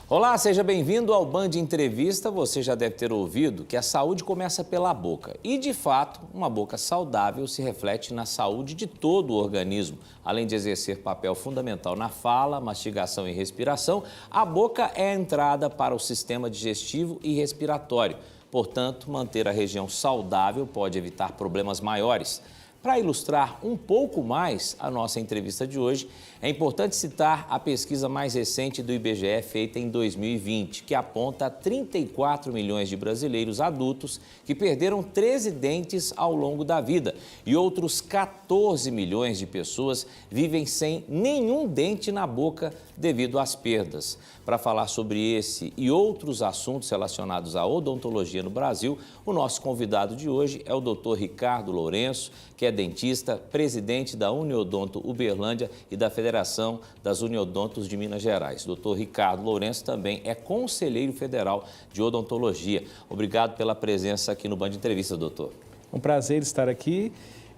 Olá, seja bem-vindo ao Band Entrevista. Você já deve ter ouvido que a saúde começa pela boca. E, de fato, uma boca saudável se reflete na saúde de todo o organismo. Além de exercer papel fundamental na fala, mastigação e respiração, a boca é a entrada para o sistema digestivo e respiratório. Portanto, manter a região saudável pode evitar problemas maiores. Para ilustrar um pouco mais a nossa entrevista de hoje, é importante citar a pesquisa mais recente do IBGE feita em 2020, que aponta 34 milhões de brasileiros adultos que perderam 13 dentes ao longo da vida e outros 14 milhões de pessoas vivem sem nenhum dente na boca devido às perdas. Para falar sobre esse e outros assuntos relacionados à odontologia no Brasil, o nosso convidado de hoje é o Dr. Ricardo Lourenço, que é dentista, presidente da Uniodonto Uberlândia e da Federação das Uniodontos de Minas Gerais. Dr. Ricardo Lourenço também é conselheiro federal de odontologia. Obrigado pela presença aqui no Band Entrevista, doutor. Um prazer estar aqui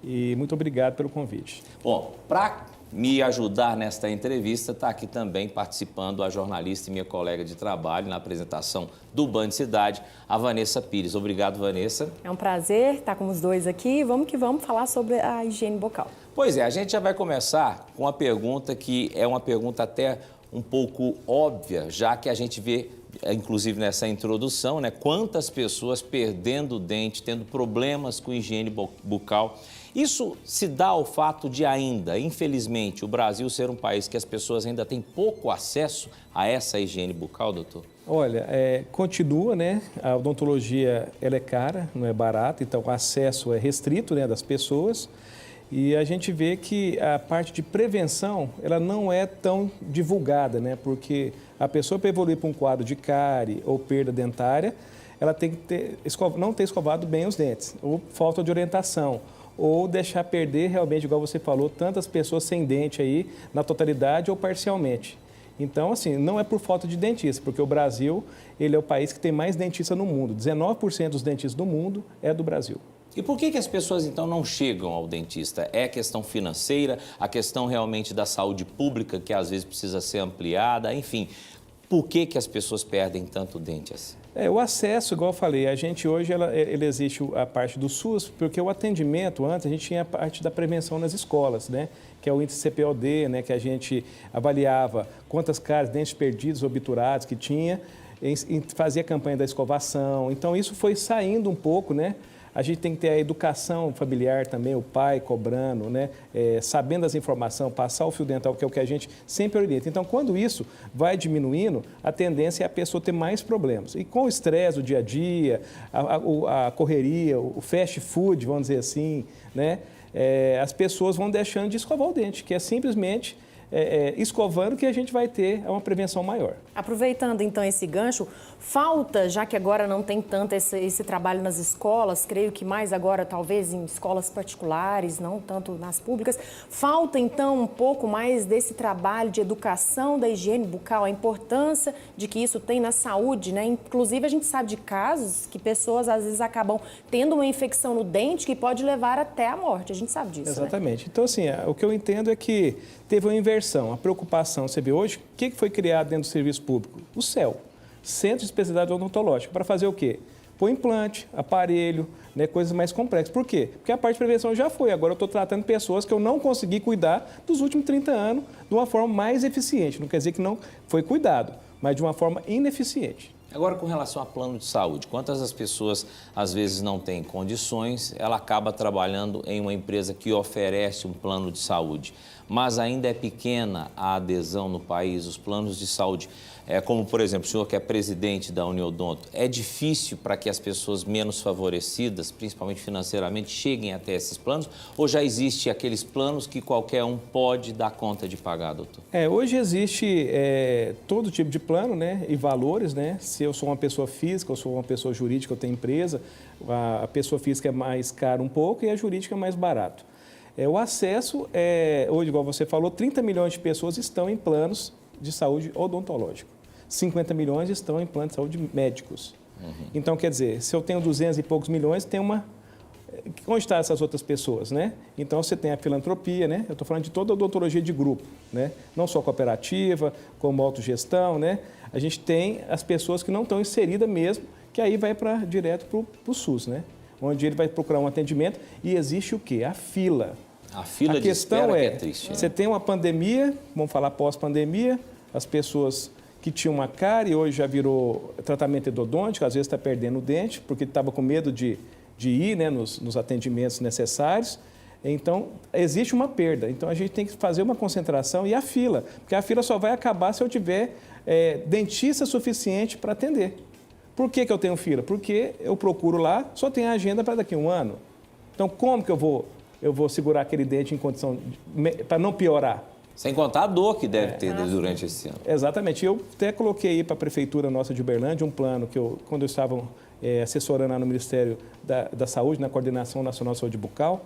e muito obrigado pelo convite. Bom, para me ajudar nesta entrevista, está aqui também participando a jornalista e minha colega de trabalho na apresentação do Band Cidade, a Vanessa Pires. Obrigado, Vanessa. É um prazer estar com os dois aqui. Vamos que vamos falar sobre a higiene bucal. Pois é, a gente já vai começar com uma pergunta que é uma pergunta até um pouco óbvia, já que a gente vê, inclusive nessa introdução, né, quantas pessoas perdendo o dente, tendo problemas com higiene bucal. Isso se dá ao fato de ainda, infelizmente, o Brasil ser um país que as pessoas ainda têm pouco acesso a essa higiene bucal, doutor? Olha, continua, né? A odontologia ela é cara, não é barata, então o acesso é restrito, né, das pessoas. E a gente vê que a parte de prevenção, ela não é tão divulgada, né? Porque a pessoa para evoluir para um quadro de cárie ou perda dentária, ela tem que não ter escovado bem os dentes, ou falta de orientação, ou deixar perder realmente, igual você falou, tantas pessoas sem dente aí, na totalidade ou parcialmente. Então, assim, não é por falta de dentista, porque o Brasil, ele é o país que tem mais dentista no mundo. 19% dos dentistas do mundo é do Brasil. E por que as pessoas, então, não chegam ao dentista? É a questão financeira, a questão realmente da saúde pública, que às vezes precisa ser ampliada, enfim. Por que as pessoas perdem tanto dente assim? O acesso, igual eu falei, a gente hoje, ele existe a parte do SUS, porque o atendimento, antes, a gente tinha a parte da prevenção nas escolas, né? Que é o índice CPOD, né? Que a gente avaliava quantas cáries, dentes perdidos, obturados que tinha, fazia a campanha da escovação. Então, isso foi saindo um pouco, né? A gente tem que ter a educação familiar também, o pai cobrando, né? Sabendo as informações, passar o fio dental, que é o que a gente sempre orienta. Então, quando isso vai diminuindo, a tendência é a pessoa ter mais problemas. E com o estresse do dia a dia, a correria, o fast food, vamos dizer assim, né? As pessoas vão deixando de escovar o dente, que é simplesmente escovando que a gente vai ter uma prevenção maior. Aproveitando então esse gancho, falta, já que agora não tem tanto esse trabalho nas escolas, creio que mais agora talvez em escolas particulares, não tanto nas públicas, falta então um pouco mais desse trabalho de educação da higiene bucal, a importância de que isso tem na saúde, né? Inclusive a gente sabe de casos que pessoas às vezes acabam tendo uma infecção no dente que pode levar até a morte, a gente sabe disso. Exatamente. Né? Então assim, o que eu entendo é que teve uma inversão, a preocupação. Você vê hoje, o que foi criado dentro do serviço público? O CEL, Centro de Especialidade Odontológica, para fazer o quê? Pôr implante, aparelho, né, coisas mais complexas. Por quê? Porque a parte de prevenção já foi. Agora eu estou tratando pessoas que eu não consegui cuidar dos últimos 30 anos de uma forma mais eficiente. Não quer dizer que não foi cuidado, mas de uma forma ineficiente. Agora, com relação a plano de saúde, quantas as pessoas às vezes não têm condições, ela acaba trabalhando em uma empresa que oferece um plano de saúde, mas ainda é pequena a adesão no país, os planos de saúde. Como, por exemplo, o senhor que é presidente da Uniodonto, é difícil para que as pessoas menos favorecidas, principalmente financeiramente, cheguem até esses planos? Ou já existe aqueles planos que qualquer um pode dar conta de pagar, doutor? Hoje existe todo tipo de plano, né, e valores, né? Se eu sou uma pessoa física, eu sou uma pessoa jurídica, eu tenho empresa, a pessoa física é mais cara um pouco e a jurídica é mais barato. O acesso, hoje, igual você falou, 30 milhões de pessoas estão em planos de saúde odontológico. 50 milhões estão em planos de saúde médicos. Então, quer dizer, se eu tenho 200 e poucos milhões, tem onde estão essas outras pessoas, né? Então, você tem a filantropia, né? Eu estou falando de toda a odontologia de grupo, né? Não só cooperativa, como autogestão, né? A gente tem as pessoas que não estão inseridas mesmo, que aí vai direto para o SUS, né? Onde ele vai procurar um atendimento e existe o quê? A fila. A fila A de espera questão que é triste. Né? Você tem uma pandemia, vamos falar pós-pandemia, as pessoas que tinham uma cárie hoje já virou tratamento endodôntico, às vezes está perdendo o dente, porque estava com medo de ir, né, nos atendimentos necessários. Então, existe uma perda. Então, a gente tem que fazer uma concentração e a fila, porque a fila só vai acabar se eu tiver dentista suficiente para atender. Por que eu tenho fila? Porque eu procuro lá, só tem a agenda para daqui a um ano. Então, como que eu vou segurar aquele dente em condição para não piorar? Sem contar a dor que deve ter durante esse ano. Exatamente. Eu até coloquei aí para a Prefeitura nossa de Uberlândia um plano que quando eu estava assessorando lá no Ministério da Saúde, na Coordenação Nacional de Saúde Bucal,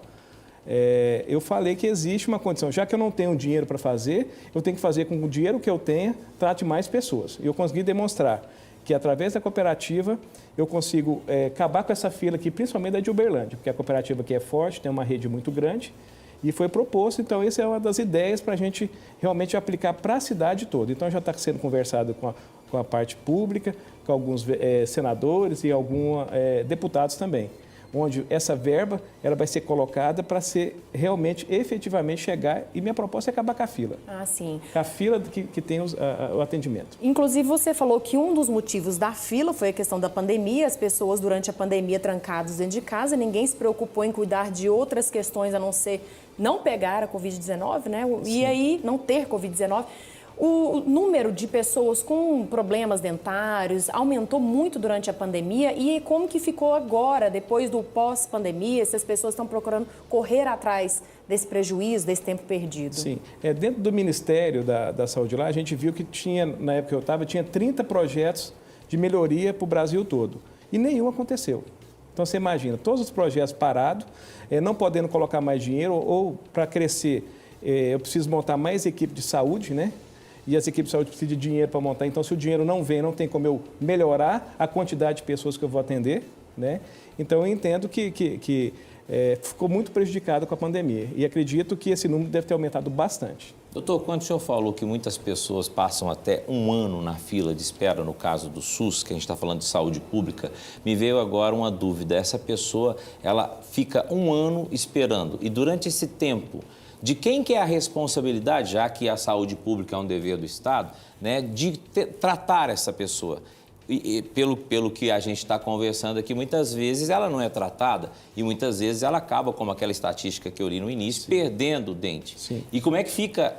eu falei que existe uma condição. Já que eu não tenho dinheiro para fazer, eu tenho que fazer com que o dinheiro que eu tenha trate mais pessoas. E eu consegui demonstrar que, através da cooperativa, eu consigo acabar com essa fila aqui, principalmente da de Uberlândia, porque a cooperativa aqui é forte, tem uma rede muito grande, e foi proposto, então, essa é uma das ideias para a gente realmente aplicar para a cidade toda. Então, já está sendo conversado com a parte pública, com alguns senadores e alguns deputados também, onde essa verba ela vai ser colocada para ser realmente, efetivamente chegar, e minha proposta é acabar com a fila. Ah, sim. Com a fila que tem o atendimento. Inclusive, você falou que um dos motivos da fila foi a questão da pandemia, as pessoas durante a pandemia trancadas dentro de casa, ninguém se preocupou em cuidar de outras questões a não ser não pegar a Covid-19, né? E aí não ter Covid-19. O número de pessoas com problemas dentários aumentou muito durante a pandemia e como que ficou agora, depois do pós-pandemia, se as pessoas estão procurando correr atrás desse prejuízo, desse tempo perdido? Sim. Dentro do Ministério da Saúde lá, a gente viu que tinha, na época que eu estava, tinha 30 projetos de melhoria para o Brasil todo e nenhum aconteceu. Então, você imagina, todos os projetos parados, não podendo colocar mais dinheiro ou para crescer, eu preciso montar mais equipe de saúde, né? E as equipes de saúde precisam de dinheiro para montar. Então, se o dinheiro não vem, não tem como eu melhorar a quantidade de pessoas que eu vou atender, né? Então, eu entendo que ficou muito prejudicado com a pandemia. E acredito que esse número deve ter aumentado bastante. Doutor, quando o senhor falou que muitas pessoas passam até um ano na fila de espera, no caso do SUS, que a gente está falando de saúde pública, me veio agora uma dúvida. Essa pessoa, ela fica um ano esperando e durante esse tempo, de quem que é a responsabilidade, já que a saúde pública é um dever do Estado, né, de tratar essa pessoa? E pelo que a gente está conversando aqui, muitas vezes ela não é tratada e muitas vezes ela acaba, como aquela estatística que eu li no início, perdendo o dente. Sim. E como é que fica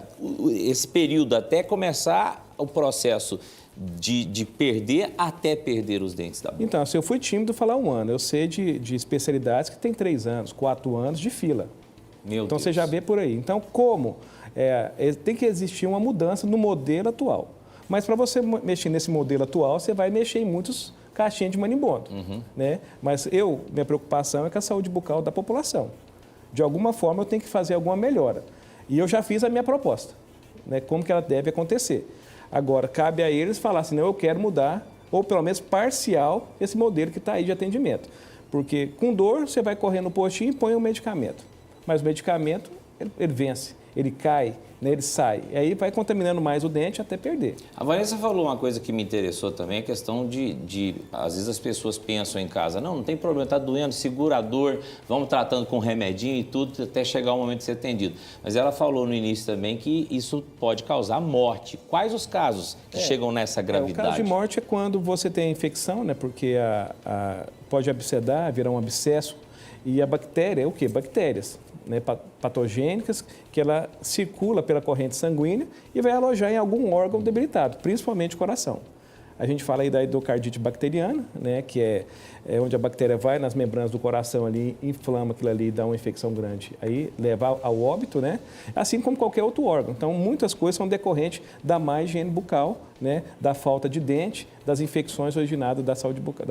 esse período até começar o processo de perder até perder os dentes da boca? Então, se eu fui tímido falar um ano, eu sei de especialidades que tem 3 anos, 4 anos de fila. Meu Então, Deus. você já vê por aí. Então, tem que existir uma mudança no modelo atual. Mas para você mexer nesse modelo atual, você vai mexer em muitos caixinhas de marimbondo. Né? Mas minha preocupação é com a saúde bucal da população. De alguma forma, eu tenho que fazer alguma melhora. E eu já fiz a minha proposta, né? Como que ela deve acontecer. Agora, cabe a eles falar assim, não, eu quero mudar, ou pelo menos parcial, esse modelo que está aí de atendimento. Porque com dor, você vai correr no postinho e põe um medicamento. Mas o medicamento, ele vence, ele cai, né, ele sai. E aí vai contaminando mais o dente até perder. A Vanessa falou uma coisa que me interessou também, a questão às vezes as pessoas pensam em casa, não tem problema, está doendo, segura a dor, vamos tratando com remedinho e tudo, até chegar o momento de ser atendido. Mas ela falou no início também que isso pode causar morte. Quais os casos que chegam nessa gravidade? O caso de morte é quando você tem a infecção, né, porque pode abscedar, virar um abscesso, e a bactéria é o quê? Bactérias, né, patogênicas, que ela circula pela corrente sanguínea e vai alojar em algum órgão debilitado, principalmente o coração. A gente fala aí da endocardite bacteriana, né, que é onde a bactéria vai nas membranas do coração ali, inflama aquilo ali e dá uma infecção grande. Aí leva ao óbito, né, assim como qualquer outro órgão. Então, muitas coisas são decorrentes da má higiene bucal, né, da falta de dente, das infecções originadas da saúde bucal,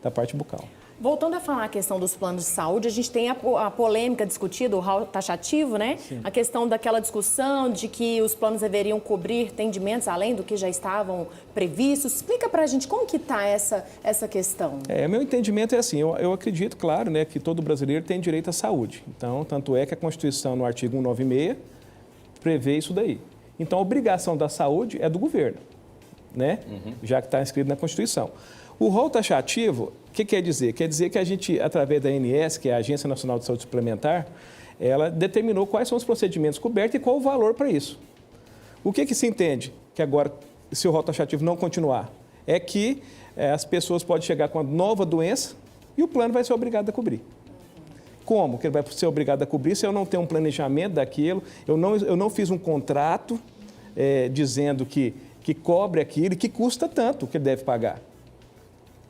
da parte bucal. Voltando a falar a questão dos planos de saúde, a gente tem a polêmica discutida, o rol taxativo, né? Sim. A questão daquela discussão de que os planos deveriam cobrir atendimentos além do que já estavam previstos. Explica pra gente como que está essa questão. Meu entendimento é assim, eu acredito, claro, né, que todo brasileiro tem direito à saúde. Então, tanto é que a Constituição, no artigo 196, prevê isso daí. Então, a obrigação da saúde é do governo, né? Já que está inscrito na Constituição. O rol taxativo, o que quer dizer? Quer dizer que a gente, através da ANS, que é a Agência Nacional de Saúde Suplementar, ela determinou quais são os procedimentos cobertos e qual o valor para isso. O que se entende que agora, se o rol taxativo não continuar, é que as pessoas podem chegar com uma nova doença e o plano vai ser obrigado a cobrir. Como que ele vai ser obrigado a cobrir se eu não tenho um planejamento daquilo, eu não fiz um contrato dizendo que cobre aquilo e que custa tanto que ele deve pagar.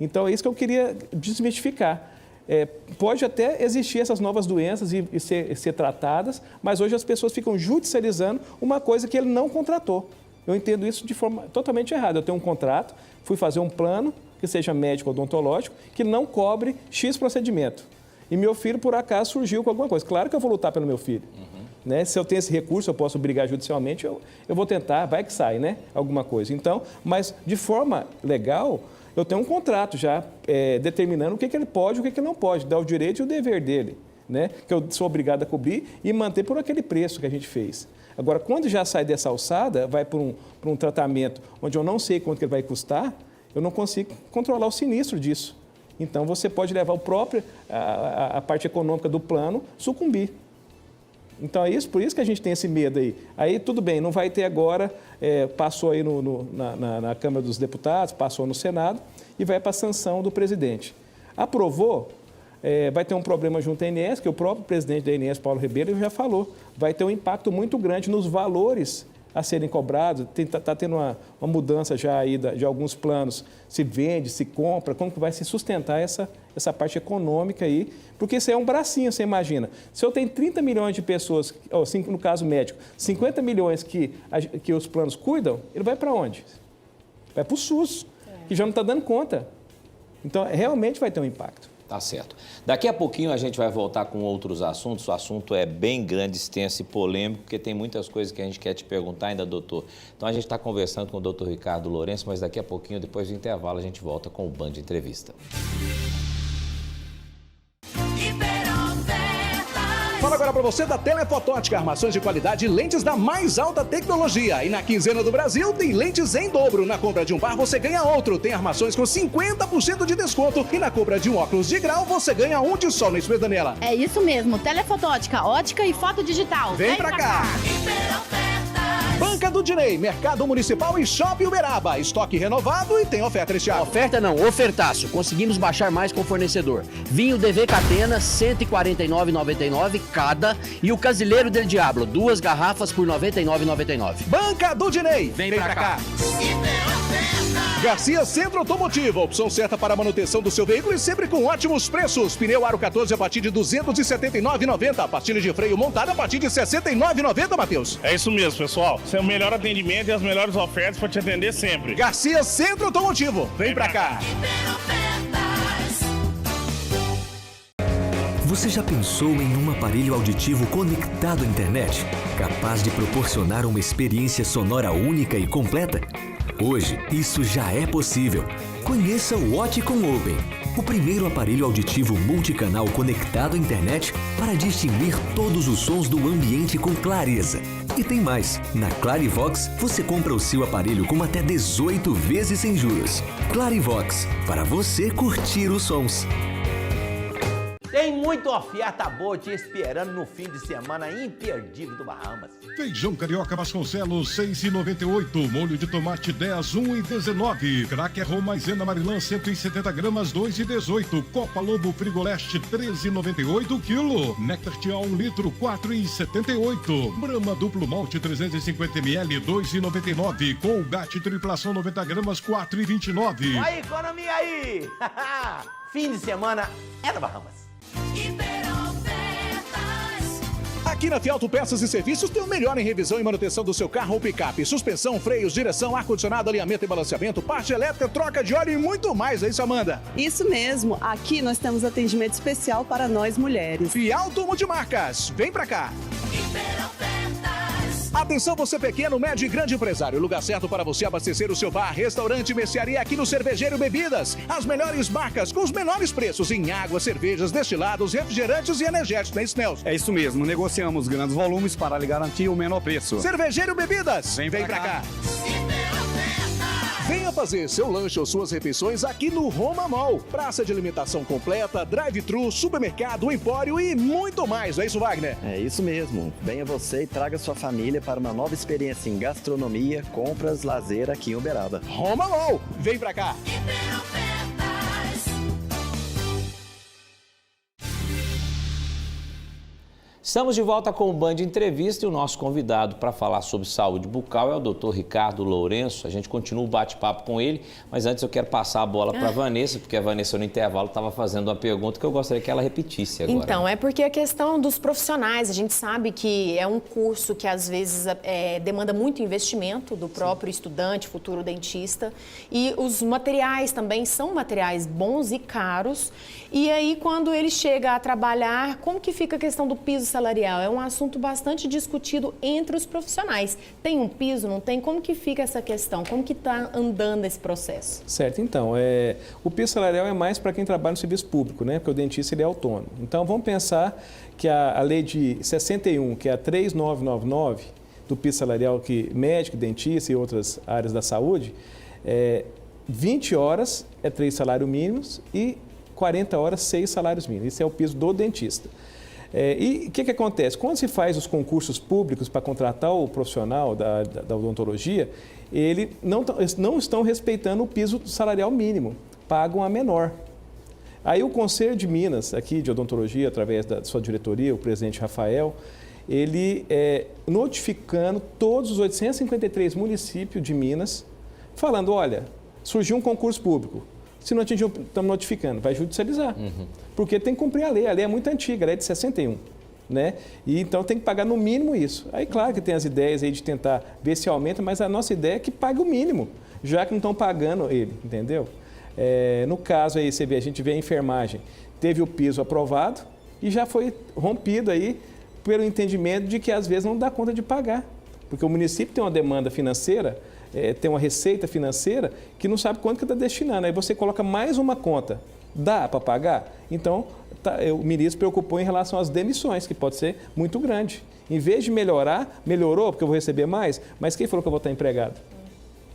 Então, é isso que eu queria desmistificar. Pode até existir essas novas doenças e ser tratadas, mas hoje as pessoas ficam judicializando uma coisa que ele não contratou. Eu entendo isso de forma totalmente errada. Eu tenho um contrato, fui fazer um plano, que seja médico ou odontológico, que não cobre X procedimento. E meu filho, por acaso, surgiu com alguma coisa. Claro que eu vou lutar pelo meu filho. Né? Se eu tenho esse recurso, eu posso brigar judicialmente, eu vou tentar, vai que sai, né? Alguma coisa. Então, mas de forma legal, eu tenho um contrato já determinando o que ele pode e o que ele não pode, dar o direito e o dever dele, né? Que eu sou obrigado a cobrir e manter por aquele preço que a gente fez. Agora, quando já sai dessa alçada, vai para um tratamento onde eu não sei quanto que ele vai custar, eu não consigo controlar o sinistro disso. Então, você pode levar a parte econômica do plano sucumbir. Então, é por isso que a gente tem esse medo aí. Aí, tudo bem, não vai ter agora, passou aí na Câmara dos Deputados, passou no Senado e vai para a sanção do presidente. Aprovou, vai ter um problema junto à ANS, que o próprio presidente da ANS, Paulo Ribeiro, já falou. Vai ter um impacto muito grande nos valores a serem cobrados. Está tendo uma mudança já aí de alguns planos, se vende, se compra, como que vai se sustentar essa parte econômica aí, porque isso é um bracinho, você imagina. Se eu tenho 30 milhões de pessoas, no caso médico, 50 milhões que os planos cuidam, ele vai para onde? Vai para o SUS, que já não está dando conta. Então, realmente vai ter um impacto. Tá certo. Daqui a pouquinho a gente vai voltar com outros assuntos. O assunto é bem grande, extenso e polêmico, porque tem muitas coisas que a gente quer te perguntar ainda, doutor. Então a gente está conversando com o doutor Ricardo Lourenço, mas daqui a pouquinho, depois do intervalo, a gente volta com o Band Entrevista. Fala agora para você da Telefotótica, armações de qualidade e lentes da mais alta tecnologia. E na quinzena do Brasil tem lentes em dobro. Na compra de um par você ganha outro. Tem armações com 50% de desconto. E na compra de um óculos de grau você ganha um de sol. Não é isso mesmo, Daniela? É isso mesmo. Telefotótica, ótica e foto digital. Vem pra cá. Banca do Dinei, Mercado Municipal e Shopping Uberaba. Estoque renovado e tem oferta este ano. Oferta não, ofertaço. Conseguimos baixar mais com o fornecedor. Vinho DV Catena, R$ 149,99 cada. E o Casileiro del Diablo, 2 garrafas por R$ 99,99. Banca do Dinei. Vem pra cá. Garcia Centro Automotivo, a opção certa para a manutenção do seu veículo e sempre com ótimos preços. Pneu Aro 14 a partir de R$ 279,90. Pastilha de freio montada a partir de R$ 69,90, Matheus. É isso mesmo, pessoal. Esse é o melhor atendimento e as melhores ofertas para te atender sempre. Garcia Centro Automotivo. Vem pra cá. Você já pensou em um aparelho auditivo conectado à internet? Capaz de proporcionar uma experiência sonora única e completa? Hoje, isso já é possível. Conheça o Oticon Open, o primeiro aparelho auditivo multicanal conectado à internet para distinguir todos os sons do ambiente com clareza. E tem mais, na Clarivox você compra o seu aparelho com até 18 vezes sem juros. Clarivox, para você curtir os sons. Tem muita oferta boa te esperando no fim de semana imperdível do Bahamas. Feijão carioca Vasconcelos, 6,98. Molho de tomate 10, 1,19. Cracker Romaisena Marilã, 170 gramas, 2,18. Copa Lobo Frigoleste, 13,98 quilo. Nectar Tial 1 litro, 4,78. Brahma Duplo Malte 350 ml, 2,99. Colgate Triplação 90 gramas, 4,29. Olha a economia aí! Fim de semana é da Bahamas. Aqui na Fiauto Peças e Serviços tem o melhor em revisão e manutenção do seu carro ou picape. Suspensão, freios, direção, ar-condicionado, alinhamento e balanceamento, parte elétrica, troca de óleo e muito mais. É isso, Amanda? Isso mesmo. Aqui nós temos atendimento especial para nós mulheres. Fiauto Multimarcas. Vem pra cá. Atenção você pequeno, médio e grande empresário. Lugar certo para você abastecer o seu bar, restaurante, mercearia aqui no Cervejeiro Bebidas. As melhores marcas com os menores preços em água, cervejas, destilados, refrigerantes e energéticos. Não é isso, Nelson? É isso mesmo. Negociamos grandes volumes para lhe garantir o menor preço. Cervejeiro Bebidas. Vem pra cá. Venha fazer seu lanche ou suas refeições aqui no Roma Mall. Praça de alimentação completa, drive-thru, supermercado, empório e muito mais. Não é isso, Wagner? É isso mesmo. Venha você e traga sua família para uma nova experiência em gastronomia, compras, lazer aqui em Uberaba. Roma Mall. Vem pra cá. Estamos de volta com o Band Entrevista e o nosso convidado para falar sobre saúde bucal é o Dr. Ricardo Lourenço. A gente continua o bate-papo com ele, mas antes eu quero passar a bola para a Vanessa, porque a Vanessa no intervalo estava fazendo uma pergunta que eu gostaria que ela repetisse agora. Então, é porque a questão dos profissionais, a gente sabe que é um curso que às vezes demanda muito investimento do próprio estudante, futuro dentista, e os materiais também são materiais bons e caros, e aí quando ele chega a trabalhar, como que fica a questão do piso salarial? É um assunto bastante discutido entre os profissionais. Tem um piso, não tem? Como que fica essa questão? Como que está andando esse processo? Certo, então, o piso salarial é mais para quem trabalha no serviço público, né? Porque o dentista ele é autônomo. Então, vamos pensar que a lei de 61, que é a 3999, do piso salarial, que médico, dentista e outras áreas da saúde, 20 horas é 3 salários mínimos e 40 horas, 6 salários mínimos. Esse é o piso do dentista. E o que acontece? Quando se faz os concursos públicos para contratar o profissional da odontologia, eles não estão respeitando o piso salarial mínimo, pagam a menor. Aí o Conselho de Minas, aqui de odontologia, através da sua diretoria, o presidente Rafael, ele notificando todos os 853 municípios de Minas, falando, olha, surgiu um concurso público. Se não atingiu, estamos notificando, vai judicializar. Porque tem que cumprir a lei é muito antiga, a lei é de 61, né? E então tem que pagar no mínimo isso. Aí claro que tem as ideias aí de tentar ver se aumenta, mas a nossa ideia é que pague o mínimo, já que não estão pagando ele, entendeu? No caso aí, você vê, a gente vê a enfermagem, teve o piso aprovado e já foi rompido aí pelo entendimento de que às vezes não dá conta de pagar, porque o município tem uma demanda financeira, tem uma receita financeira que não sabe quanto que está destinando. Aí você coloca mais uma conta. Dá para pagar? Então, o ministro preocupou em relação às demissões, que pode ser muito grande. Em vez de melhorar, melhorou, porque eu vou receber mais, mas quem falou que eu vou estar empregado?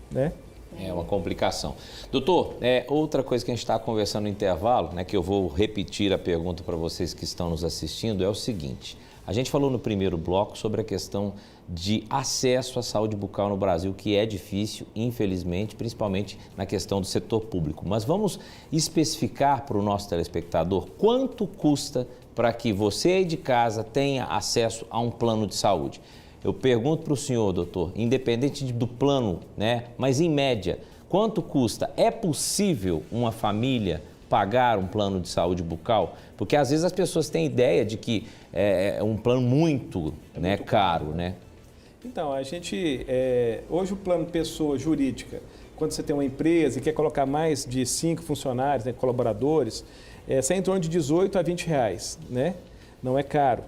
Né? É uma complicação. Doutor, outra coisa que a gente está conversando no intervalo, né, que eu vou repetir a pergunta para vocês que estão nos assistindo, é o seguinte. A gente falou no primeiro bloco sobre a questão de acesso à saúde bucal no Brasil, que é difícil, infelizmente, principalmente na questão do setor público. Mas vamos especificar para o nosso telespectador quanto custa para que você aí de casa tenha acesso a um plano de saúde. Eu pergunto para o senhor, doutor, independente do plano, né, mas em média, quanto custa? É possível uma família pagar um plano de saúde bucal? Porque às vezes as pessoas têm ideia de que é um plano muito caro, né? Então, a gente, hoje o plano pessoa jurídica, quando você tem uma empresa e quer colocar mais de 5 funcionários, né, colaboradores, sai em torno de 18 a 20 reais, né? Não é caro.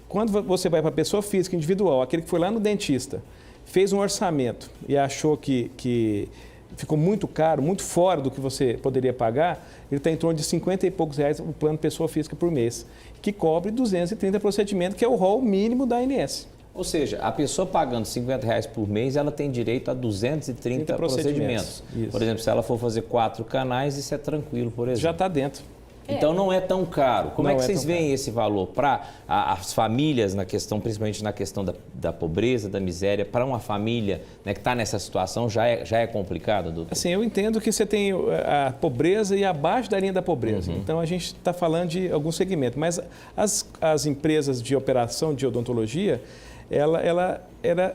Quando você vai para a pessoa física individual, aquele que foi lá no dentista, fez um orçamento e achou que ficou muito caro, muito fora do que você poderia pagar, ele está em torno de 50 e poucos reais o plano pessoa física por mês, que cobre 230 procedimentos, que é o rol mínimo da ANS. Ou seja, a pessoa pagando 50 reais por mês, ela tem direito a 230 procedimentos. Por exemplo, se ela for fazer 4 canais, isso é tranquilo, por exemplo. Já está dentro. Então não é tão caro. Como é que vocês veem esse valor para as famílias, na questão, principalmente na questão da pobreza, da miséria, para uma família, né, que está nessa situação, já é complicado, doutor? Assim, eu entendo que você tem a pobreza e abaixo da linha da pobreza. Então a gente está falando de algum segmento, mas as empresas de operação de odontologia, ela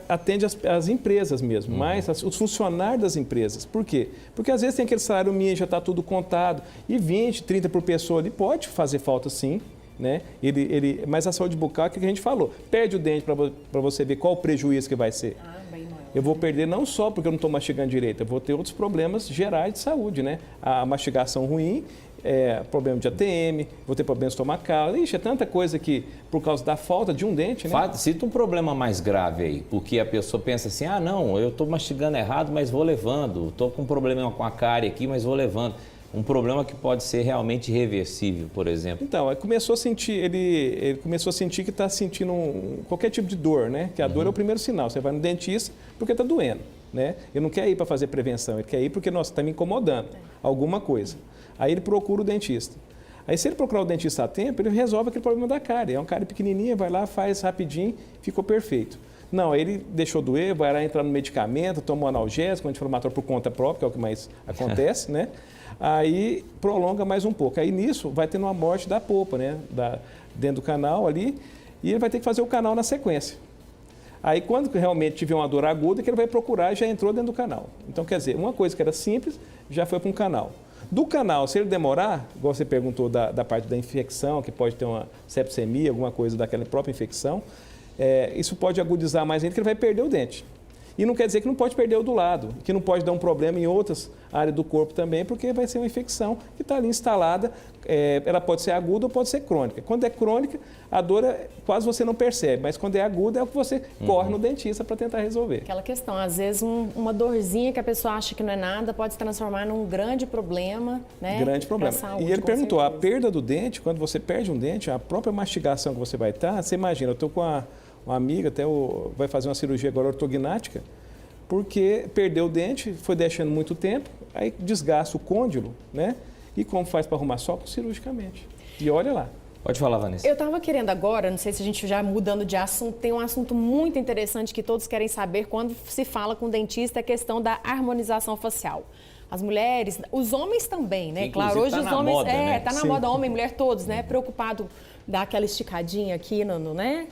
atende as empresas mesmo, mais os funcionários das empresas. Por quê? Porque às vezes tem aquele salário mínimo, já está tudo contado, e 20, 30 por pessoa ali pode fazer falta sim, né? Mas a saúde bucal é o que a gente falou. Perde o dente para você ver qual o prejuízo que vai ser. Eu vou perder não só porque eu não estou mastigando direito, eu vou ter outros problemas gerais de saúde, né? A mastigação ruim, problema de ATM, vou ter problema estomacal. Ixi, é tanta coisa que, por causa da falta de um dente, né? Cita um problema mais grave aí, porque a pessoa pensa assim, não, eu estou mastigando errado, mas vou levando. Estou com um problema com a cárie aqui, mas vou levando. Um problema que pode ser realmente irreversível, por exemplo. Então, ele começou a sentir que está sentindo qualquer tipo de dor, né? Que a dor é o primeiro sinal. Você vai no dentista porque está doendo, né? Ele não quer ir para fazer prevenção, ele quer ir porque, nossa, está me incomodando, alguma coisa. Aí ele procura o dentista. Aí se ele procurar o dentista a tempo, ele resolve aquele problema da cárie. É uma cárie pequenininha, vai lá, faz rapidinho, ficou perfeito. Não, aí ele deixou doer, vai lá entrar no medicamento, toma um analgésico, um anti-inflamatório por conta própria, que é o que mais acontece, né? Aí prolonga mais um pouco. Aí nisso vai tendo uma morte da polpa, né? Dentro do canal ali, e ele vai ter que fazer o canal na sequência. Aí quando realmente tiver uma dor aguda, que ele vai procurar e já entrou dentro do canal. Então, quer dizer, uma coisa que era simples, já foi para um canal. Do canal, se ele demorar, igual você perguntou da parte da infecção, que pode ter uma sepsemia, alguma coisa daquela própria infecção, isso pode agudizar mais ainda, que ele vai perder o dente. E não quer dizer que não pode perder o do lado, que não pode dar um problema em outras áreas do corpo também, porque vai ser uma infecção que está ali instalada, ela pode ser aguda ou pode ser crônica. Quando é crônica, a dor quase você não percebe, mas quando é aguda é o que você corre no dentista para tentar resolver. Aquela questão, às vezes uma dorzinha que a pessoa acha que não é nada pode se transformar num grande problema, né? Grande problema. Saúde, e ele perguntou, certeza. a perda do dente, quando você perde um dente, a própria mastigação que você vai estar, você imagina, eu estou com uma amiga, vai fazer uma cirurgia agora ortognática, porque perdeu o dente, foi deixando muito tempo, aí desgasta o côndilo, né? E como faz para arrumar? Só cirurgicamente. E olha lá. Pode falar, Vanessa. Eu estava querendo agora, não sei se a gente já mudando de assunto, tem um assunto muito interessante que todos querem saber quando se fala com o dentista, é a questão da harmonização facial. As mulheres, os homens também, né? Inclusive, claro, hoje tá os na homens. moda, né? Tá na Sim. moda, homem, mulher, todos, né? Preocupado dar aquela esticadinha aqui, né?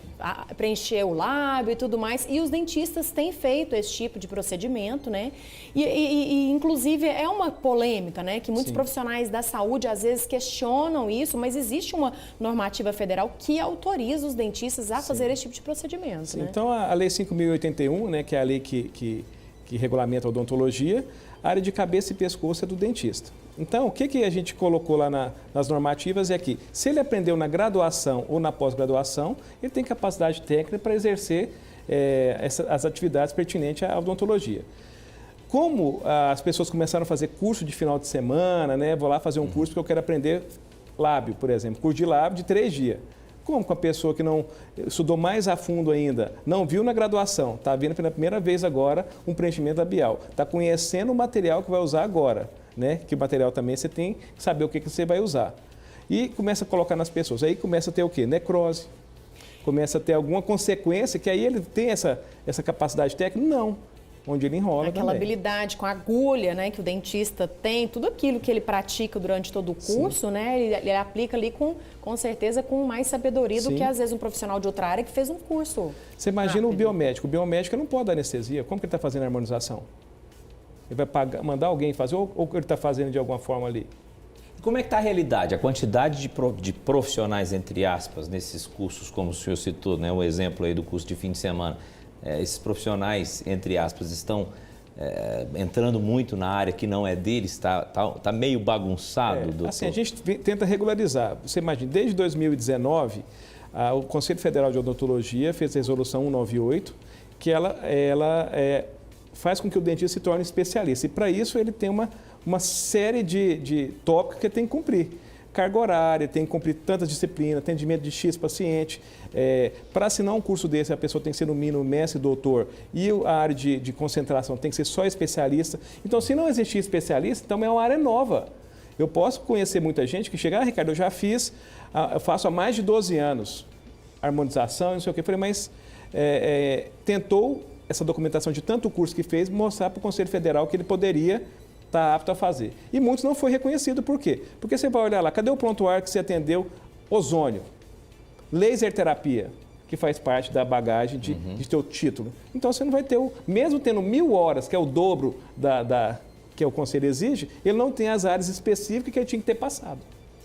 Preencher o lábio e tudo mais. E os dentistas têm feito esse tipo de procedimento, né? E inclusive, é uma polêmica, né? Que muitos Sim. profissionais da saúde às vezes questionam isso, mas existe uma normativa federal que autoriza os dentistas a fazer esse tipo de procedimento, Sim. né? Então, a Lei 5.081, né, que é a lei que regulamenta a odontologia, a área de cabeça e pescoço é do dentista. Então, o que a gente colocou lá nas normativas é que, se ele aprendeu na graduação ou na pós-graduação, ele tem capacidade técnica para exercer as atividades pertinentes à odontologia. Como as pessoas começaram a fazer curso de final de semana, né? Vou lá fazer um curso porque eu quero aprender lábio, por exemplo, curso de lábio de 3 dias. Como com a pessoa que não estudou mais a fundo ainda, não viu na graduação, está vendo pela primeira vez agora um preenchimento labial, está conhecendo o material que vai usar agora, né? Que o material também você tem que saber o que você vai usar. E começa a colocar nas pessoas, aí começa a ter o quê? Necrose, começa a ter alguma consequência, que aí ele tem essa capacidade técnica? Não. Onde ele enrola Aquela também. habilidade com a agulha, né, que o dentista tem, tudo aquilo que ele pratica durante todo o curso, né, ele aplica ali com certeza com mais sabedoria do que às vezes um profissional de outra área que fez um curso. Você imagina o biomédico não pode dar anestesia, como que ele está fazendo a harmonização? Ele vai mandar alguém fazer ou ele está fazendo de alguma forma ali? Como é que está a realidade, a quantidade de profissionais, entre aspas, nesses cursos, como o senhor citou, né, o exemplo aí do curso de fim de semana? Esses profissionais, entre aspas, estão entrando muito na área que não é deles, está meio bagunçado, doutor? Assim, a gente tenta regularizar. Você imagina, desde 2019, o Conselho Federal de Odontologia fez a resolução 198, que ela faz com que o dentista se torne especialista. E para isso ele tem uma série de tópicos que ele tem que cumprir. Carga horária, tem que cumprir tantas disciplinas, atendimento de X paciente. Para assinar um curso desse, a pessoa tem que ser no mínimo mestre, doutor, e a área de concentração tem que ser só especialista. Então, se não existir especialista, então é uma área nova. Eu posso conhecer muita gente que chega, Ricardo, eu já eu faço há mais de 12 anos harmonização, não sei o quê. Eu falei, mas tentou essa documentação de tanto curso que fez, mostrar para o Conselho Federal que ele poderia está apto a fazer. E muitos não foi reconhecido. Por quê? Porque você vai olhar lá, cadê o prontuário que você atendeu? Ozônio, laser terapia, que faz parte da bagagem de teu título. Então você não vai ter, mesmo tendo 1.000 horas, que é o dobro que o Conselho exige, ele não tem as áreas específicas que ele tinha que ter passado.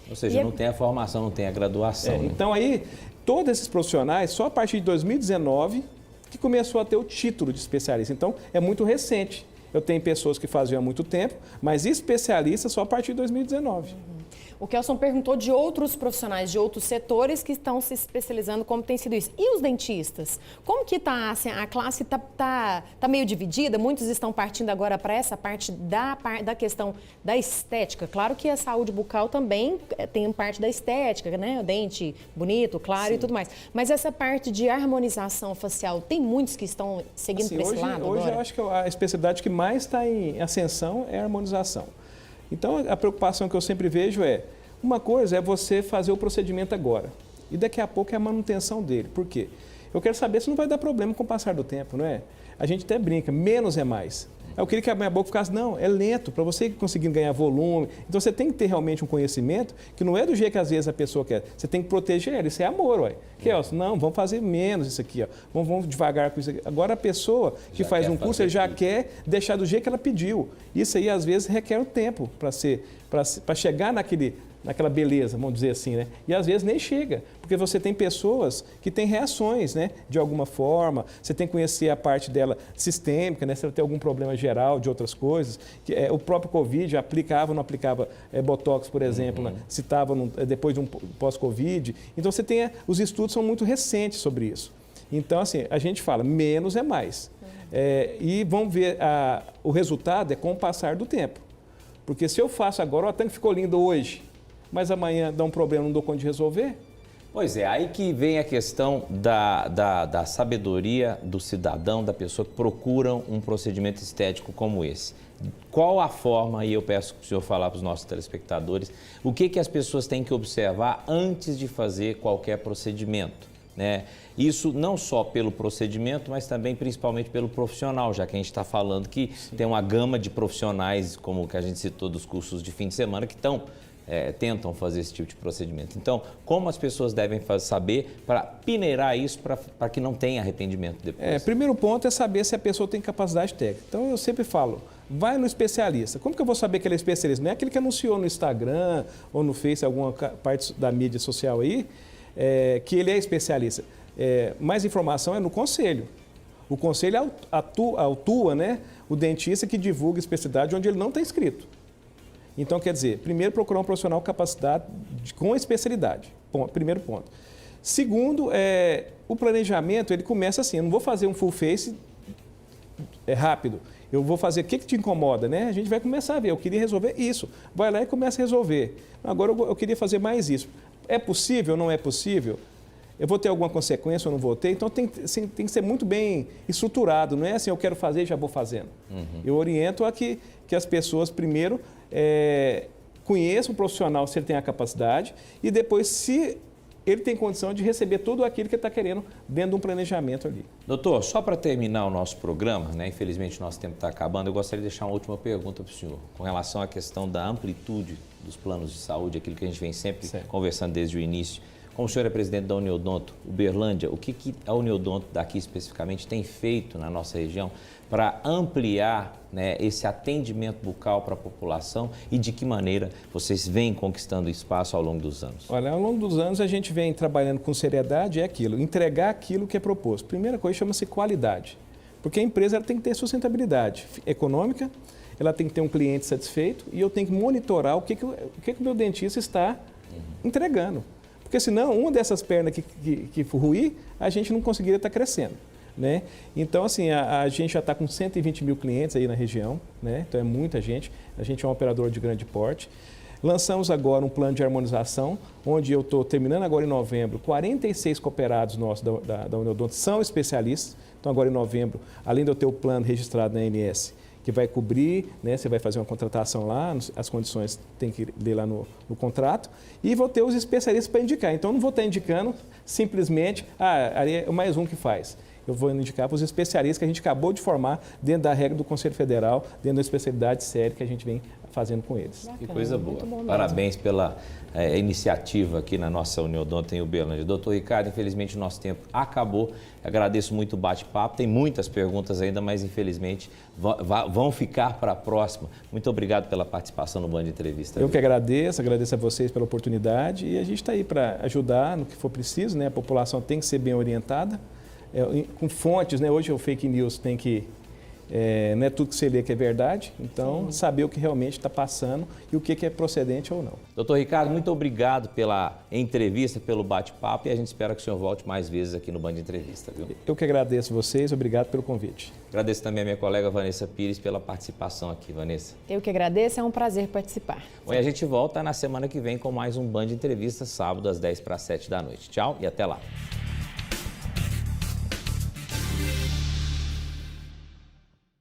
Ou seja, não tem a formação, não tem a graduação. Né? Então aí, todos esses profissionais, só a partir de 2019, que começou a ter o título de especialista. Então, é muito recente. Eu tenho pessoas que faziam há muito tempo, mas especialistas só a partir de 2019. O Kelson perguntou de outros profissionais, de outros setores que estão se especializando, como tem sido isso. E os dentistas? Como que está, assim, a classe está meio dividida? Muitos estão partindo agora para essa parte da questão da estética. Claro que a saúde bucal também tem parte da estética, né? O dente bonito, claro. Sim. E tudo mais. Mas essa parte de harmonização facial, tem muitos que estão seguindo assim, para esse lado hoje agora? Eu acho que a especialidade que mais está em ascensão é a harmonização. Então, a preocupação que eu sempre vejo é, uma coisa é você fazer o procedimento agora, e daqui a pouco é a manutenção dele. Por quê? Eu quero saber se não vai dar problema com o passar do tempo, não é? A gente até brinca, menos é mais. Eu queria que a minha boca ficasse, não, é lento, para você conseguir ganhar volume. Então, você tem que ter realmente um conhecimento que não é do jeito que às vezes a pessoa quer. Você tem que proteger ela, isso é amor, ué. Kelson, não, vamos fazer menos isso aqui, ó. Vamos devagar com isso aqui. Agora, a pessoa que faz um curso, ele já quer deixar do jeito que ela pediu. Isso aí, às vezes, requer um tempo para chegar naquela beleza, vamos dizer assim, né? E às vezes nem chega, porque você tem pessoas que têm reações, né? De alguma forma, você tem que conhecer a parte dela sistêmica, né? Se ela tem algum problema geral de outras coisas. O próprio Covid aplicava ou não aplicava Botox, por exemplo, né? Se estava depois de um pós-Covid. Então você tem, os estudos são muito recentes sobre isso. Então, assim, a gente fala, menos é mais. E vamos ver, o resultado é com o passar do tempo. Porque se eu faço agora, o tanque ficou lindo hoje, mas amanhã dá um problema, não dou conta de resolver? Pois é, aí que vem a questão da sabedoria do cidadão, da pessoa que procura um procedimento estético como esse. Qual a forma, e eu peço para o senhor falar para os nossos telespectadores, o que as pessoas têm que observar antes de fazer qualquer procedimento, né? Isso não só pelo procedimento, mas também principalmente pelo profissional, já que a gente está falando que tem uma gama de profissionais, como o que a gente citou dos cursos de fim de semana, que tentam fazer esse tipo de procedimento. Então, como as pessoas devem saber para peneirar isso, para que não tenha arrependimento depois? Primeiro ponto é saber se a pessoa tem capacidade técnica. Então, eu sempre falo, vai no especialista. Como que eu vou saber que ele é especialista? Não é aquele que anunciou no Instagram ou no Face, alguma parte da mídia social aí, que ele é especialista. Mais informação é no conselho. O conselho autua, né, o dentista que divulga especialidade onde ele não está inscrito. Então, quer dizer, primeiro procurar um profissional capacitado com especialidade. Primeiro ponto. Segundo, o planejamento, ele começa assim, eu não vou fazer um full face rápido. Eu vou fazer o que te incomoda, né? A gente vai começar a ver, eu queria resolver isso. Vai lá e começa a resolver. Agora eu queria fazer mais isso. É possível ou não é possível? Eu vou ter alguma consequência ou não vou ter? Então tem que ser muito bem estruturado, não é assim, eu quero fazer e já vou fazendo. Eu oriento a que as pessoas primeiro conheçam o profissional se ele tem a capacidade e depois se ele tem condição de receber tudo aquilo que ele está querendo dentro de um planejamento ali. Doutor, só para terminar o nosso programa, né, infelizmente o nosso tempo está acabando, eu gostaria de deixar uma última pergunta para o senhor, com relação à questão da amplitude dos planos de saúde, aquilo que a gente vem sempre conversando desde o início. Como o senhor é presidente da Uniodonto Uberlândia, o que a Uniodonto daqui especificamente tem feito na nossa região para ampliar, né, esse atendimento bucal para a população e de que maneira vocês vêm conquistando espaço ao longo dos anos? Olha, ao longo dos anos a gente vem trabalhando com seriedade, entregar aquilo que é proposto. Primeira coisa chama-se qualidade, porque a empresa ela tem que ter sustentabilidade econômica, ela tem que ter um cliente satisfeito e eu tenho que monitorar o que o meu dentista está entregando. Porque senão, uma dessas pernas que ruir, a gente não conseguiria estar crescendo, né? Então, assim, a gente já está com 120 mil clientes aí na região, né? Então é muita gente, a gente é um operador de grande porte. Lançamos agora um plano de harmonização, onde eu estou terminando agora em novembro, 46 cooperados nossos da Uniodonto são especialistas. Então agora em novembro, além de eu ter o plano registrado na ANS, que vai cobrir, né? Você vai fazer uma contratação lá, as condições tem que ler lá no contrato, e vou ter os especialistas para indicar. Então, não vou estar indicando simplesmente, é mais um que faz. Eu vou indicar para os especialistas que a gente acabou de formar dentro da regra do Conselho Federal, dentro da especialidade séria que a gente vem fazendo com eles. Que coisa boa. muito bom mesmo. Parabéns pela iniciativa aqui na nossa Uniodonto em Uberlândia. Doutor Ricardo, infelizmente o nosso tempo acabou. Agradeço muito o bate-papo. Tem muitas perguntas ainda, mas infelizmente vão ficar para a próxima. Muito obrigado pela participação no Band Entrevista. Eu que agradeço a vocês pela oportunidade e a gente está aí para ajudar no que for preciso, né? A população tem que ser bem orientada, com fontes, né? Hoje o fake news tem que... não é tudo que você lê que é verdade, então saber o que realmente está passando e o que é procedente ou não. Doutor Ricardo, muito obrigado pela entrevista, pelo bate-papo e a gente espera que o senhor volte mais vezes aqui no Band Entrevista, viu? Eu que agradeço vocês, obrigado pelo convite. Agradeço também a minha colega Vanessa Pires pela participação aqui. Vanessa. Eu que agradeço, é um prazer participar. Bom, e a gente volta na semana que vem com mais um Band Entrevista, sábado às 10 para 7 da noite. Tchau e até lá.